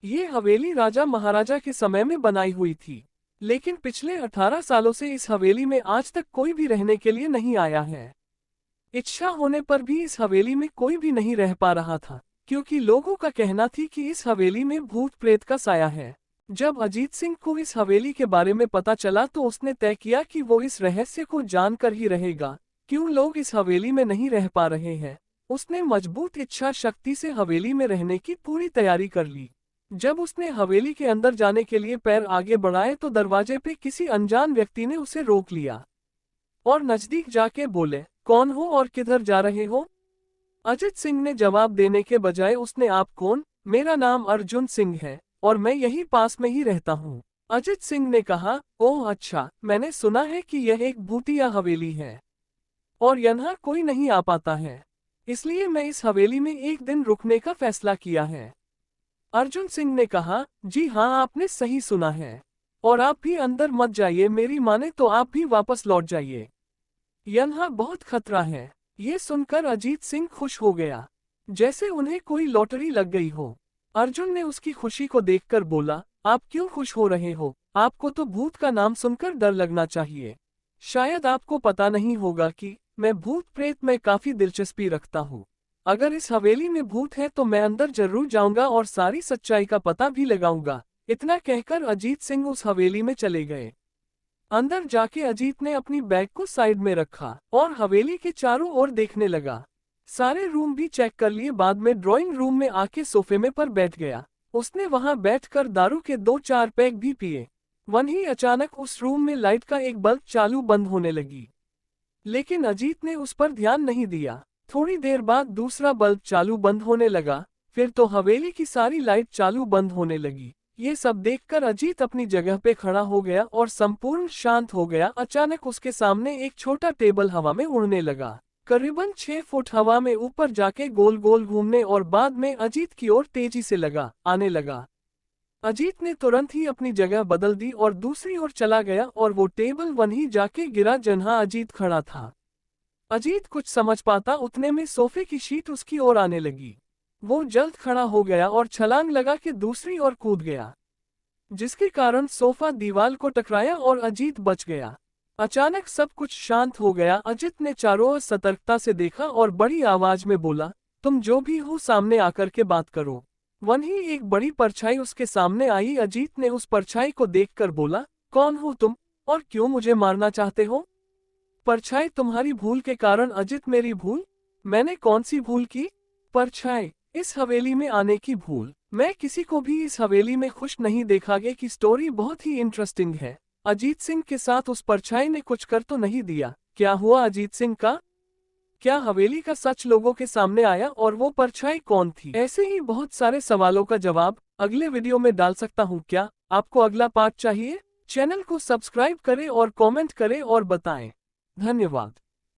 ये हवेली राजा महाराजा के समय में बनाई हुई थी, लेकिन पिछले 18 सालों से इस हवेली में आज तक कोई भी रहने के लिए नहीं आया है। इच्छा होने पर भी इस हवेली में कोई भी नहीं रह पा रहा था, क्योंकि लोगों का कहना थी कि इस हवेली में भूत प्रेत का साया है। जब अजीत सिंह को इस हवेली के बारे में पता चला तो उसने तय किया कि वो इस रहस्य को जानकर ही रहेगा, क्यों लोग इस हवेली में नहीं रह पा रहे हैं। उसने मजबूत इच्छा शक्ति से हवेली में रहने की पूरी तैयारी कर ली। जब उसने हवेली के अंदर जाने के लिए पैर आगे बढ़ाए तो दरवाजे पे किसी अनजान व्यक्ति ने उसे रोक लिया और नजदीक जाके बोले, कौन हो और किधर जा रहे हो? अजित सिंह ने जवाब देने के बजाय उसने आप कौन? मेरा नाम अर्जुन सिंह है और मैं यही पास में ही रहता हूँ। अजित सिंह ने कहा, ओह अच्छा, मैंने सुना है कि यह एक भूतिया हवेली है और यहाँ कोई नहीं आ पाता है, इसलिए मैं इस हवेली में एक दिन रुकने का फैसला किया है। अर्जुन सिंह ने कहा, जी हाँ, आपने सही सुना है और आप भी अंदर मत जाइए, मेरी माने तो आप भी वापस लौट जाइए, यहाँ बहुत खतरा है। ये सुनकर अजीत सिंह खुश हो गया, जैसे उन्हें कोई लॉटरी लग गई हो। अर्जुन ने उसकी खुशी को देखकर बोला, आप क्यों खुश हो रहे हो? आपको तो भूत का नाम सुनकर डर लगना चाहिए। शायद आपको पता नहीं होगा कि मैं भूत प्रेत में काफी दिलचस्पी रखता हूँ। अगर इस हवेली में भूत है तो मैं अंदर जरूर जाऊंगा और सारी सच्चाई का पता भी लगाऊंगा। इतना कहकर अजीत सिंह उस हवेली में चले गए। अंदर जाके अजीत ने अपनी बैग को साइड में रखा और हवेली के चारों ओर देखने लगा। सारे रूम भी चेक कर लिए, बाद में ड्राइंग रूम में आके सोफे में पर बैठ गया। उसने वहां बैठकर दारू के 2-4 पैक भी पिए। वहीं अचानक उस रूम में लाइट का एक बल्ब चालू बंद होने लगी, लेकिन अजीत ने उस पर ध्यान नहीं दिया। थोड़ी देर बाद दूसरा बल्ब चालू बंद होने लगा, फिर तो हवेली की सारी लाइट चालू बंद होने लगी। ये सब देखकर अजीत अपनी जगह पे खड़ा हो गया और संपूर्ण शांत हो गया। अचानक उसके सामने एक छोटा टेबल हवा में उड़ने लगा, करीबन 6 फुट हवा में ऊपर जाके गोल गोल घूमने और बाद में अजीत की ओर तेजी से आने लगा। अजीत ने तुरंत ही अपनी जगह बदल दी और दूसरी ओर चला गया और वो टेबल वहीं जाके गिरा जहां अजीत खड़ा था। अजीत कुछ समझ पाता उतने में सोफे की शीट उसकी ओर आने लगी। वो जल्द खड़ा हो गया और छलांग लगा के दूसरी ओर कूद गया, जिसके कारण सोफा दीवार को टकराया और अजीत बच गया। अचानक सब कुछ शांत हो गया। अजीत ने चारों ओर सतर्कता से देखा और बड़ी आवाज में बोला, तुम जो भी हो सामने आकर के बात करो। वहीं एक बड़ी परछाई उसके सामने आई। अजीत ने उस परछाई को देखकर बोला, कौन हो तुम और क्यों मुझे मारना चाहते हो? परछाई, तुम्हारी भूल के कारण। अजित, मेरी भूल? मैंने कौन सी भूल की? परछाई, इस हवेली में आने की भूल। मैं किसी को भी इस हवेली में खुश नहीं देखागे की स्टोरी बहुत ही इंटरेस्टिंग है। अजीत सिंह के साथ उस परछाई ने कुछ कर तो नहीं दिया? क्या हुआ अजीत सिंह का? क्या हवेली का सच लोगों के सामने आया और वो परछाई कौन थी? ऐसे ही बहुत सारे सवालों का जवाब अगले वीडियो में डाल सकता हूँ। क्या आपको अगला पार्ट चाहिए? चैनल को सब्सक्राइब करें और कमेंट करें और बताएं। धन्यवाद।